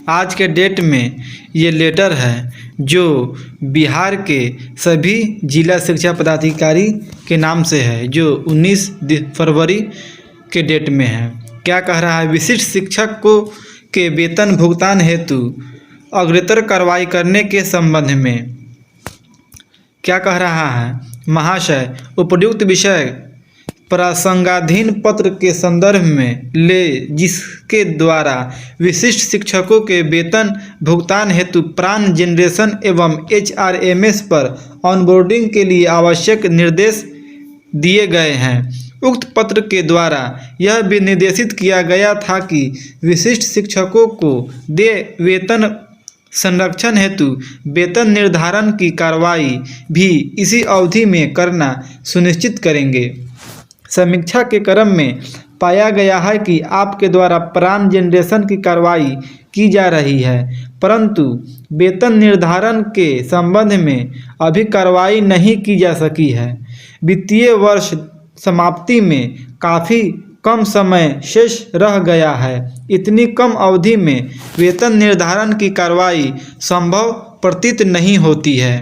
आज के डेट में ये लेटर है जो बिहार के सभी जिला शिक्षा पदाधिकारी के नाम से है, जो 19 फरवरी के डेट में है। क्या कह रहा है? विशिष्ट शिक्षकों के वेतन भुगतान हेतु अग्रेतर कार्रवाई करने के संबंध में क्या कह रहा है? महाशय, उपयुक्त विषय प्रसंगाधीन पत्र के संदर्भ में ले, जिसके द्वारा विशिष्ट शिक्षकों के वेतन भुगतान हेतु प्राण जनरेशन एवं HRMS पर ऑनबोर्डिंग के लिए आवश्यक निर्देश दिए गए हैं। उक्त पत्र के द्वारा यह भी निर्देशित किया गया था कि विशिष्ट शिक्षकों को दे वेतन संरक्षण हेतु वेतन निर्धारण की कार्रवाई भी इसी अवधि में करना सुनिश्चित करेंगे। समीक्षा के क्रम में पाया गया है कि आपके द्वारा प्राण जनरेशन की कार्रवाई की जा रही है, परंतु वेतन निर्धारण के संबंध में अभी कार्रवाई नहीं की जा सकी है। वित्तीय वर्ष समाप्ति में काफ़ी कम समय शेष रह गया है। इतनी कम अवधि में वेतन निर्धारण की कार्रवाई संभव प्रतीत नहीं होती है।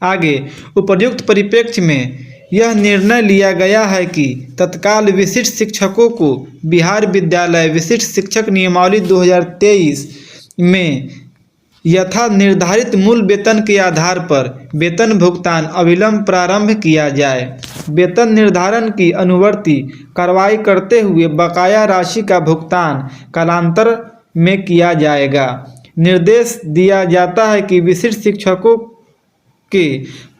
आगे, उपर्युक्त परिप्रेक्ष्य में यह निर्णय लिया गया है कि तत्काल विशिष्ट शिक्षकों को बिहार विद्यालय विशिष्ट शिक्षक नियमावली 2023 में यथा निर्धारित मूल वेतन के आधार पर वेतन भुगतान अविलंब प्रारंभ किया जाए। वेतन निर्धारण की अनुवर्ती कार्रवाई करते हुए बकाया राशि का भुगतान कालांतर में किया जाएगा। निर्देश दिया जाता है कि विशिष्ट शिक्षकों के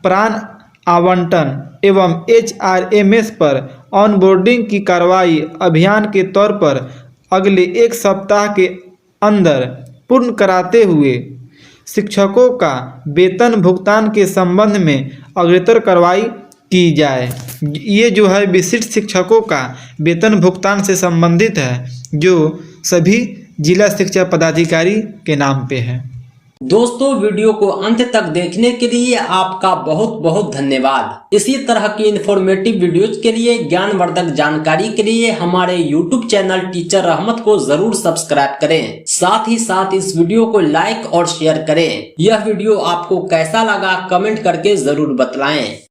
प्राण आवंटन एवं HRMS पर ऑनबोर्डिंग की कार्रवाई अभियान के तौर पर अगले 1 सप्ताह के अंदर पूर्ण कराते हुए शिक्षकों का वेतन भुगतान के संबंध में अग्रेतर कार्रवाई की जाए। ये जो है विशिष्ट शिक्षकों का वेतन भुगतान से संबंधित है, जो सभी जिला शिक्षा पदाधिकारी के नाम पे है। दोस्तों, वीडियो को अंत तक देखने के लिए आपका बहुत बहुत धन्यवाद। इसी तरह की इन्फॉर्मेटिव वीडियोज के लिए, ज्ञानवर्धक जानकारी के लिए हमारे YouTube चैनल टीचर रहमत को जरूर सब्सक्राइब करें। साथ ही साथ इस वीडियो को लाइक और शेयर करें। यह वीडियो आपको कैसा लगा कमेंट करके जरूर बतलाएं।